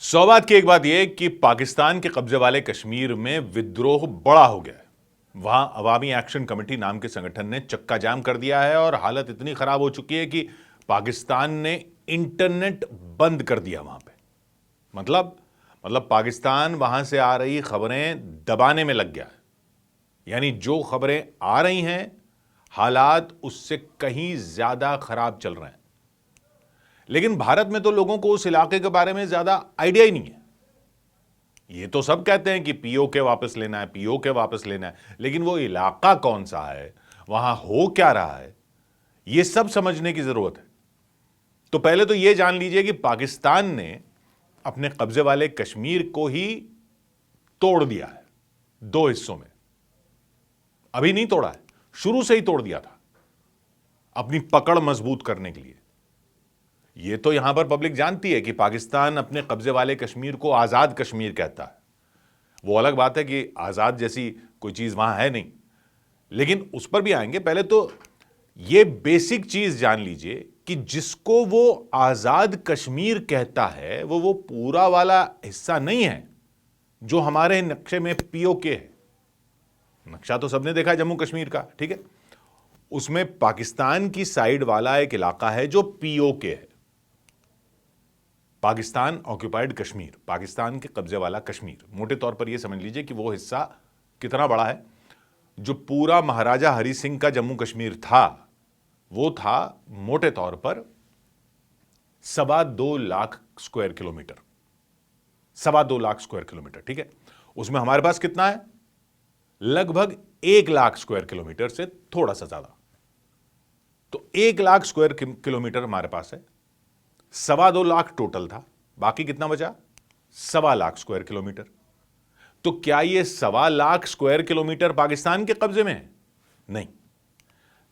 सौ बात की एक बात यह कि पाकिस्तान के कब्जे वाले कश्मीर में विद्रोह बड़ा हो गया है। वहां अवामी एक्शन कमेटी नाम के संगठन ने चक्का जाम कर दिया है और हालत इतनी खराब हो चुकी है कि पाकिस्तान ने इंटरनेट बंद कर दिया वहां पे। मतलब पाकिस्तान वहां से आ रही खबरें दबाने में लग गया है। यानी जो खबरें आ रही हैं, हालात उससे कहीं ज्यादा खराब चल रहे हैं। लेकिन भारत में तो लोगों को उस इलाके के बारे में ज्यादा आइडिया ही नहीं है। ये तो सब कहते हैं कि पीओके वापस लेना है, पीओके वापस लेना है, लेकिन वो इलाका कौन सा है, वहां हो क्या रहा है, ये सब समझने की जरूरत है। तो पहले तो ये जान लीजिए कि पाकिस्तान ने अपने कब्जे वाले कश्मीर को ही तोड़ दिया है दो हिस्सों में। अभी नहीं तोड़ा है, शुरू से ही तोड़ दिया था अपनी पकड़ मजबूत करने के लिए। यह तो यहां पर पब्लिक जानती है कि पाकिस्तान अपने कब्जे वाले कश्मीर को आजाद कश्मीर कहता है। वो अलग बात है कि आजाद जैसी कोई चीज वहां है नहीं, लेकिन उस पर भी आएंगे। पहले तो यह बेसिक चीज जान लीजिए कि जिसको वो आजाद कश्मीर कहता है वो पूरा वाला हिस्सा नहीं है जो हमारे नक्शे में पीओके है। नक्शा तो सबने देखा है जम्मू कश्मीर का, ठीक है। उसमें पाकिस्तान की साइड वाला एक इलाका है जो पीओके है, पाकिस्तान ऑक्यूपाइड कश्मीर, पाकिस्तान के कब्जे वाला कश्मीर। मोटे तौर पर यह समझ लीजिए कि वो हिस्सा कितना बड़ा है। जो पूरा महाराजा हरि सिंह का जम्मू कश्मीर था, वो था मोटे तौर पर 2.25 lakh square kilometre, 2.25 lakh square kilometre, ठीक है। उसमें हमारे पास कितना है? लगभग 1 लाख स्क्वायर किलोमीटर से थोड़ा सा ज्यादा। तो 1 लाख स्क्वायर किलोमीटर हमारे पास है। 2.25 लाख टोटल था, बाकी कितना बचा? 1.25 लाख स्क्वायर किलोमीटर। तो क्या यह 1.25 लाख स्क्वायर किलोमीटर पाकिस्तान के कब्जे में है? नहीं,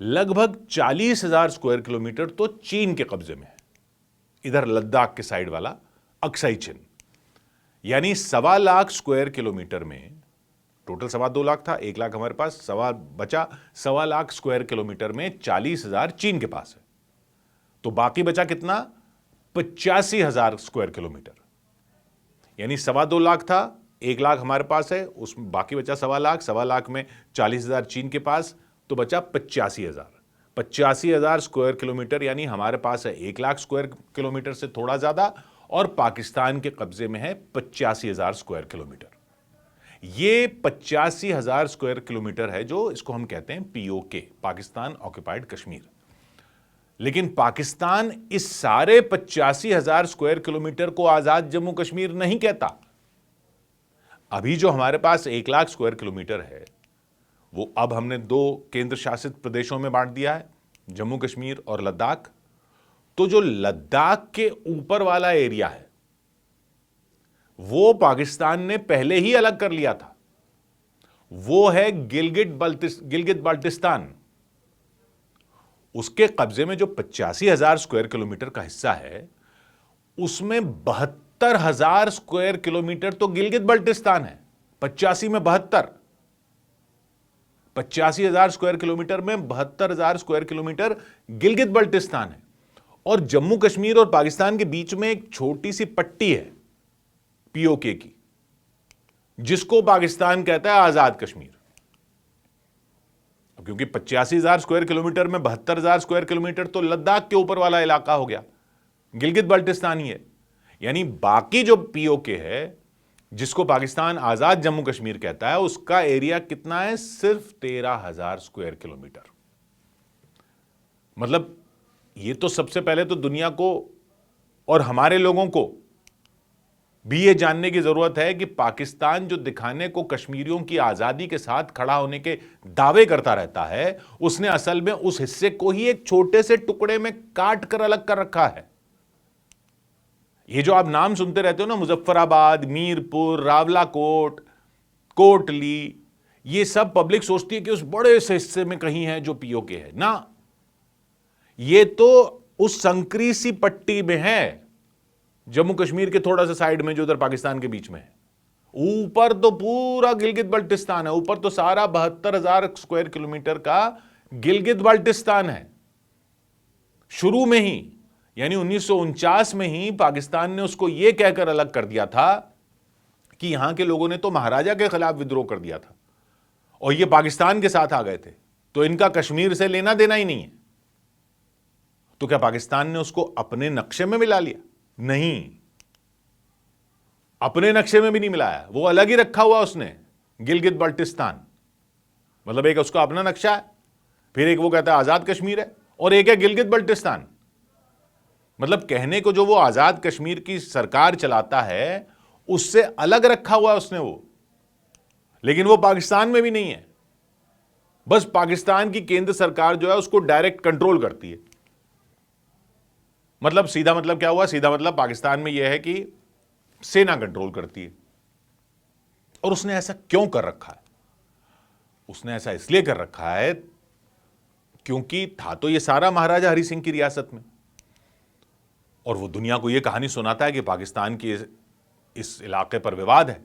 लगभग 40,000 स्क्वायर किलोमीटर तो चीन के कब्जे में है, इधर लद्दाख के साइड वाला अक्साई चिन। यानी 1.25 लाख स्क्वायर किलोमीटर में टोटल 2.25 लाख था, 1 लाख हमारे पास, सवा बचा। 1.25 लाख स्क्वायर किलोमीटर में 40,000 चीन के पास है। तो बाकी बचा कितना? 85,000 स्क्वायर किलोमीटर। यानी 2.25 लाख था, 1 लाख हमारे पास है, उसमें बाकी बचा 1.25 लाख। 1.25 लाख में 40,000 चीन के पास, तो बचा 85,000। 85,000 स्क्वायर किलोमीटर यानी हमारे पास है 1 लाख स्क्वायर किलोमीटर से थोड़ा ज्यादा, और पाकिस्तान के कब्जे में है 85,000 स्क्वायर किलोमीटर। ये 85,000 स्क्वायर किलोमीटर है जो इसको हम कहते हैं पीओके, पाकिस्तान ऑक्यूपाइड कश्मीर। लेकिन पाकिस्तान इस सारे 85,000 स्क्वायर किलोमीटर को आजाद जम्मू कश्मीर नहीं कहता। अभी जो हमारे पास 1 लाख स्क्वायर किलोमीटर है, वो अब हमने 2 केंद्र शासित प्रदेशों में बांट दिया है, जम्मू कश्मीर और लद्दाख। तो जो लद्दाख के ऊपर वाला एरिया है, वो पाकिस्तान ने पहले ही अलग कर लिया था। वो है गिलगित बाल्टिस्तान। उसके कब्जे में जो 85,000 स्क्वायर किलोमीटर का हिस्सा है, उसमें 72,000 स्क्वायर किलोमीटर तो गिलगित बाल्टिस्तान है। 85 में 72, 85,000 स्क्वायर किलोमीटर में 72,000 स्क्वायर किलोमीटर गिलगित बाल्टिस्तान है। और जम्मू कश्मीर और पाकिस्तान के बीच में एक छोटी सी पट्टी है पीओके की, जिसको पाकिस्तान कहता है आजाद कश्मीर। अब क्योंकि 85,000 स्क्वायर किलोमीटर में 72,000 स्क्वायर किलोमीटर तो लद्दाख के ऊपर वाला इलाका हो गया, गिलगित बाल्टिस्तान ही है। यानी बाकी जो पीओके है, जिसको पाकिस्तान आजाद जम्मू कश्मीर कहता है, उसका एरिया कितना है? सिर्फ 13,000 स्क्वायर किलोमीटर। मतलब ये तो सबसे पहले तो दुनिया को और हमारे लोगों को भी ये जानने की जरूरत है कि पाकिस्तान जो दिखाने को कश्मीरियों की आजादी के साथ खड़ा होने के दावे करता रहता है, उसने असल में उस हिस्से को ही एक छोटे से टुकड़े में काट कर अलग कर रखा है। ये जो आप नाम सुनते रहते हो ना, मुजफ्फराबाद, मीरपुर, रावलाकोट, कोटली, ये सब पब्लिक सोचती है कि उस बड़े से हिस्से में कहीं है जो पीओके है ना। ये तो उस संकरी सी पट्टी में है, जम्मू कश्मीर के थोड़ा सा साइड में जो उधर पाकिस्तान के बीच में है। ऊपर तो पूरा गिलगित बाल्टिस्तान है, ऊपर तो सारा 72,000 स्क्वायर किलोमीटर का गिलगित बाल्टिस्तान है शुरू में ही। यानी 1949 में ही पाकिस्तान ने उसको यह कहकर अलग कर दिया था कि यहां के लोगों ने तो महाराजा के खिलाफ विद्रोह कर दिया था और ये पाकिस्तान के साथ आ गए थे, तो इनका कश्मीर से लेना देना ही नहीं है। तो क्या पाकिस्तान ने उसको अपने नक्शे में मिला लिया? नहीं, अपने नक्शे में भी नहीं मिलाया, वो अलग ही रखा हुआ उसने, गिलगित बाल्टिस्तान। मतलब एक उसका अपना नक्शा है, फिर एक वो कहता है आजाद कश्मीर है, और एक है गिलगित बाल्टिस्तान। मतलब कहने को जो वो आजाद कश्मीर की सरकार चलाता है उससे अलग रखा हुआ उसने वो, लेकिन वो पाकिस्तान में भी नहीं है। बस पाकिस्तान की केंद्र सरकार जो है उसको डायरेक्ट कंट्रोल करती है। मतलब सीधा मतलब क्या हुआ? सीधा मतलब पाकिस्तान में यह है कि सेना कंट्रोल करती है। और उसने ऐसा क्यों कर रखा है? उसने ऐसा इसलिए कर रखा है क्योंकि था तो यह सारा महाराजा हरि सिंह की रियासत में, और वो दुनिया को यह कहानी सुनाता है कि पाकिस्तान की इस इलाके पर विवाद है,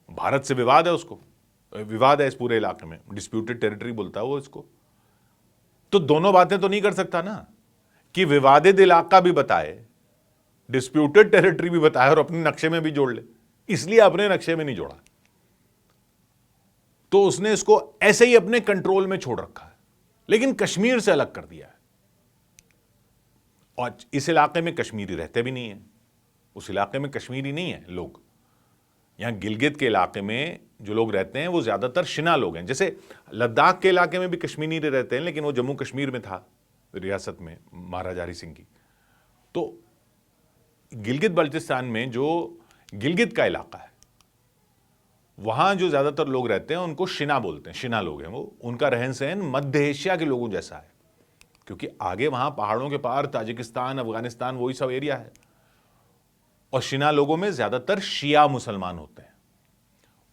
भारत से विवाद है, उसको विवाद है इस पूरे इलाके में, डिस्प्यूटेड टेरिटरी बोलता है वो इसको। तो दोनों बातें तो नहीं कर सकता ना, कि विवादित इलाका भी बताए, डिस्प्यूटेड टेरिटरी भी बताए और अपने नक्शे में भी जोड़ ले। इसलिए अपने नक्शे में नहीं जोड़ा, तो उसने इसको ऐसे ही अपने कंट्रोल में छोड़ रखा है, लेकिन कश्मीर से अलग कर दिया है। और इस इलाके में कश्मीरी रहते भी नहीं है, उस इलाके में कश्मीरी नहीं है लोग। यहां गिलगित के इलाके में जो लोग रहते हैं वो ज्यादातर शिना लोग हैं। जैसे लद्दाख के इलाके में भी कश्मीरी रहते हैं, लेकिन वो जम्मू कश्मीर में था, रियासत में महाराजा हरि सिंह की। तो गिलगित बल्टिस्तान में जो गिलगित का इलाका है वहां जो ज्यादातर लोग रहते हैं उनको शिना बोलते हैं, शिना लोग हैं वो। उनका रहन सहन मध्य एशिया के लोगों जैसा है, क्योंकि आगे वहां पहाड़ों के पार ताजिकिस्तान, अफगानिस्तान, वही सब एरिया है। और शिना लोगों में ज्यादातर शिया मुसलमान होते हैं।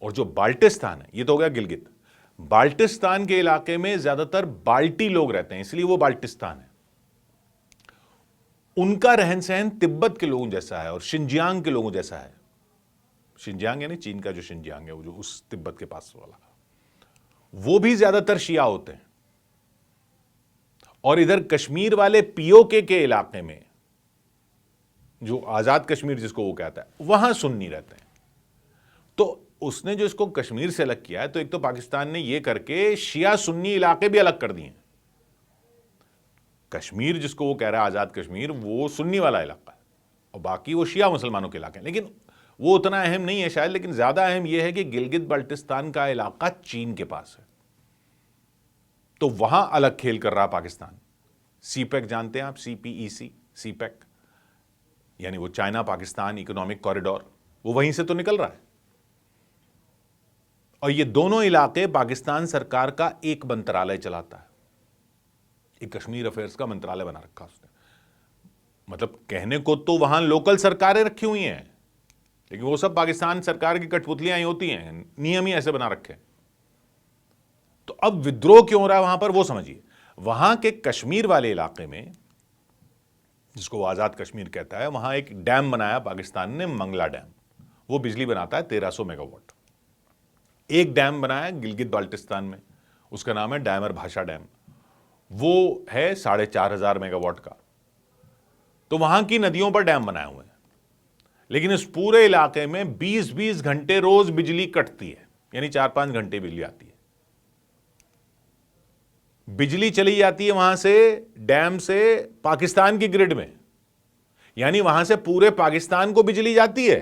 और जो बाल्टिस्तान है, ये तो हो गया गिलगित, बाल्टिस्तान के इलाके में ज्यादातर बाल्टी लोग रहते हैं, इसलिए वो बाल्टिस्तान है। उनका रहन सहन तिब्बत के लोगों जैसा है और शिनजियांग के लोगों जैसा है। शिनजियांग यानी चीन का जो शिनजियांग है, वो जो उस तिब्बत के पास वाला, वो भी ज्यादातर शिया होते हैं। और इधर कश्मीर वाले पीओके के इलाके में, जो आजाद कश्मीर जिसको वो कहता है, वहां सुन्नी रहते हैं। तो उसने जो इसको कश्मीर से अलग किया है, तो एक तो पाकिस्तान ने ये करके शिया सुन्नी इलाके भी अलग कर दिए। कश्मीर जिसको वो कह रहा है आजाद कश्मीर, वो सुन्नी वाला इलाका है और बाकी वो शिया मुसलमानों के इलाके हैं। लेकिन वो उतना अहम नहीं है शायद, लेकिन ज्यादा अहम यह है कि गिलगित बाल्टिस्तान का इलाका चीन के पास है, तो वहां अलग खेल कर रहा पाकिस्तान। सीपैक जानते हैं आप? CPEC, सीपैक यानी वो चाइना पाकिस्तान इकोनॉमिक कॉरिडोर, वो वहीं से तो निकल रहा है। और ये दोनों इलाके पाकिस्तान सरकार का एक मंत्रालय चलाता है, एक कश्मीर अफेयर्स का मंत्रालय बना रखा उसने। मतलब कहने को तो वहां लोकल सरकारें रखी हुई हैं, लेकिन वो सब पाकिस्तान सरकार की कठपुतलियां ही होती हैं, नियम ही ऐसे बना रखे। तो अब विद्रोह क्यों हो रहा है वहां पर, वो समझिए। वहां के कश्मीर वाले इलाके में, जिसको आजाद कश्मीर कहता है, वहां एक डैम बनाया पाकिस्तान ने, मंगला डैम। वो बिजली बनाता है 1300 मेगावाट। एक डैम बनाया गिलगित बाल्टिस्तान में, उसका नाम है डायमर भाषा डैम, वो है 4500 मेगावाट का। तो वहां की नदियों पर डैम बनाए हुए हैं, लेकिन इस पूरे इलाके में 20-20 घंटे रोज बिजली कटती है, यानी 4-5 घंटे बिजली आती है। बिजली चली जाती है वहां से, डैम से पाकिस्तान की ग्रिड में, यानी वहां से पूरे पाकिस्तान को बिजली जाती है,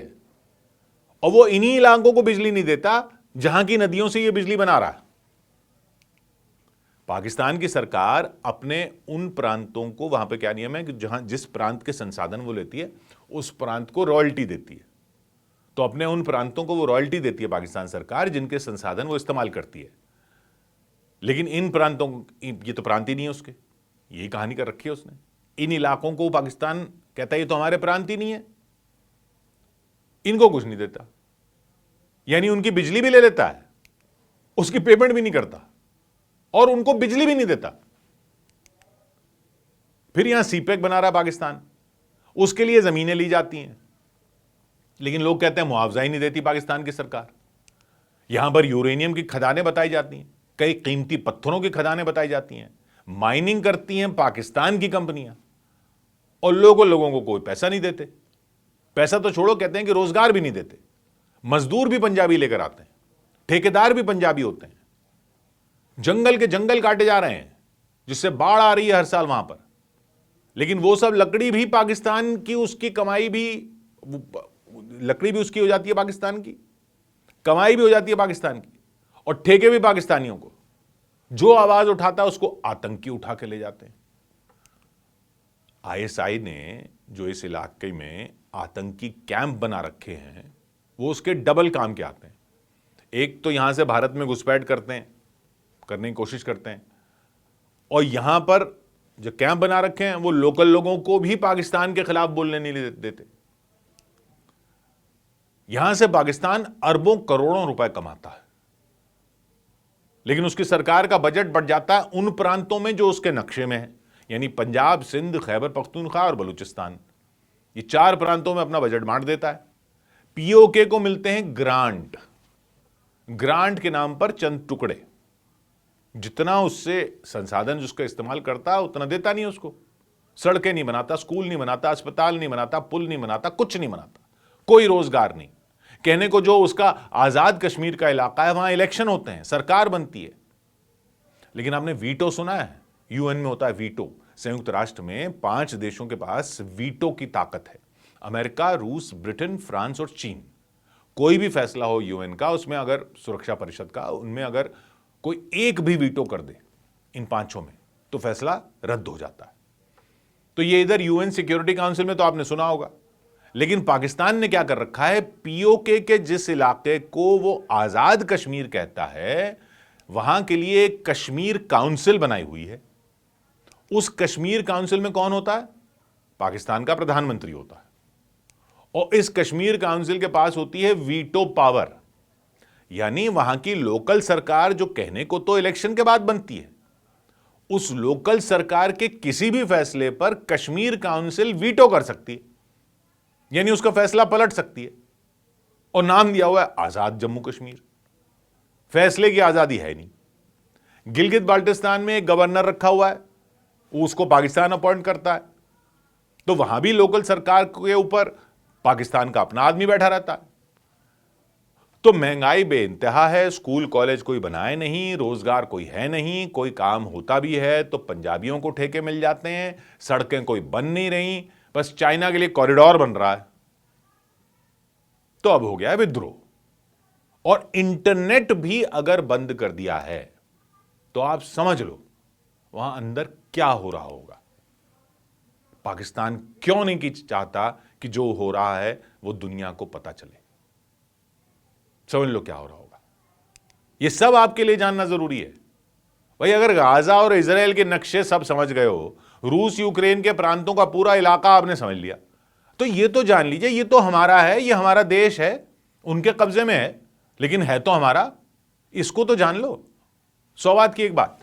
और वो इन्हीं इलाकों को बिजली नहीं देता जहां की नदियों से ये बिजली बना रहा है। पाकिस्तान की सरकार अपने उन प्रांतों को, वहां पे क्या नियम है कि जहां जिस प्रांत के संसाधन वो लेती है उस प्रांत को रॉयल्टी देती है। तो अपने उन प्रांतों को वो रॉयल्टी देती है पाकिस्तान सरकार, जिनके संसाधन वो इस्तेमाल करती है। लेकिन इन प्रांतों, ये तो प्रांत ही नहीं है उसके, यही कहानी कर रखी है उसने। इन इलाकों को पाकिस्तान कहता है ये तो हमारे प्रांत ही नहीं है, इनको कुछ नहीं देता, यानी उनकी बिजली भी ले लेता है, उसकी पेमेंट भी नहीं करता और उनको बिजली भी नहीं देता। फिर यहां सीपैक बना रहा पाकिस्तान, उसके लिए जमीनें ली जाती हैं, लेकिन लोग कहते हैं मुआवजा ही नहीं देती पाकिस्तान की सरकार। यहां पर यूरेनियम की खदानें बताई जाती हैं, कई कीमती पत्थरों की खदानें बताई जाती हैं, माइनिंग करती हैं पाकिस्तान की कंपनियां, और लोगों को कोई पैसा नहीं देते। पैसा तो छोड़ो, कहते हैं कि रोजगार भी नहीं देते। मजदूर भी पंजाबी लेकर आते हैं, ठेकेदार भी पंजाबी होते हैं। जंगल के जंगल काटे जा रहे हैं, जिससे बाढ़ आ रही है हर साल वहां पर, लेकिन वो सब लकड़ी भी पाकिस्तान की, उसकी कमाई भी, लकड़ी भी उसकी हो जाती है पाकिस्तान की, कमाई भी हो जाती है पाकिस्तान की, और ठेके भी पाकिस्तानियों को। जो आवाज उठाता है उसको आतंकी उठा के ले जाते हैं। आईएसआई ने जो इस इलाके में आतंकी कैंप बना रखे हैं, वो उसके डबल काम के आते हैं। एक तो यहां से भारत में घुसपैठ करने की कोशिश करते हैं, और यहां पर जो कैंप बना रखे हैं वो लोकल लोगों को भी पाकिस्तान के खिलाफ बोलने नहीं देते। यहां से पाकिस्तान अरबों करोड़ों रुपए कमाता है, लेकिन उसकी सरकार का बजट बढ़ जाता है उन प्रांतों में जो उसके नक्शे में है, यानी पंजाब, सिंध, खैबर पख्तूनख्वा और बलूचिस्तान। ये 4 प्रांतों में अपना बजट बांट देता है। पीओके को मिलते हैं ग्रांट के नाम पर चंद टुकड़े, जितना उससे संसाधन जिसका इस्तेमाल करता है उतना देता नहीं उसको। सड़कें नहीं बनाता, स्कूल नहीं बनाता, अस्पताल नहीं बनाता, पुल नहीं बनाता, कुछ नहीं बनाता, कोई रोजगार नहीं। कहने को जो उसका आजाद कश्मीर का इलाका है, वहां इलेक्शन होते हैं, सरकार बनती है, लेकिन आपने वीटो सुना है? यूएन में होता है वीटो। संयुक्त राष्ट्र में 5 देशों के पास वीटो की ताकत है, अमेरिका, रूस, ब्रिटेन, फ्रांस और चीन। कोई भी फैसला हो यूएन का, उसमें अगर सुरक्षा परिषद का, उनमें अगर कोई एक भी वीटो कर दे इन 5 में, तो फैसला रद्द हो जाता है। तो ये इधर यूएन सिक्योरिटी काउंसिल में तो आपने सुना होगा, लेकिन पाकिस्तान ने क्या कर रखा है, पीओके के जिस इलाके को वो आजाद कश्मीर कहता है, वहां के लिए एक कश्मीर काउंसिल बनाई हुई है। उस कश्मीर काउंसिल में कौन होता है? पाकिस्तान का प्रधानमंत्री होता है, और इस कश्मीर काउंसिल के पास होती है वीटो पावर, यानी वहां की लोकल सरकार, जो कहने को तो इलेक्शन के बाद बनती है, उस लोकल सरकार के किसी भी फैसले पर कश्मीर काउंसिल वीटो कर सकती है, यानी उसका फैसला पलट सकती है। और नाम दिया हुआ है आजाद जम्मू कश्मीर। फैसले की आजादी है नहीं। गिलगित बाल्टिस्तान में एक गवर्नर रखा हुआ है, उसको पाकिस्तान अपॉइंट करता है, तो वहां भी लोकल सरकार के ऊपर पाकिस्तान का अपना आदमी बैठा रहता है। तो महंगाई बेइंतहा है, स्कूल कॉलेज कोई बनाए नहीं, रोजगार कोई है नहीं, कोई काम होता भी है तो पंजाबियों को ठेके मिल जाते हैं, सड़कें कोई बन नहीं रही, बस चाइना के लिए कॉरिडोर बन रहा है। तो अब हो गया है विद्रोह, और इंटरनेट भी अगर बंद कर दिया है तो आप समझ लो वहां अंदर क्या हो रहा होगा। पाकिस्तान क्यों नहीं चाहता कि जो हो रहा है वो दुनिया को पता चले? समझ लो क्या हो रहा होगा। ये सब आपके लिए जानना जरूरी है भाई। अगर गाजा और इजराइल के नक्शे सब समझ गए हो, रूस यूक्रेन के प्रांतों का पूरा इलाका आपने समझ लिया, तो ये तो जान लीजिए ये तो हमारा है, ये हमारा देश है, उनके कब्जे में है लेकिन है तो हमारा। इसको तो जान लो। 100 बात की एक बात,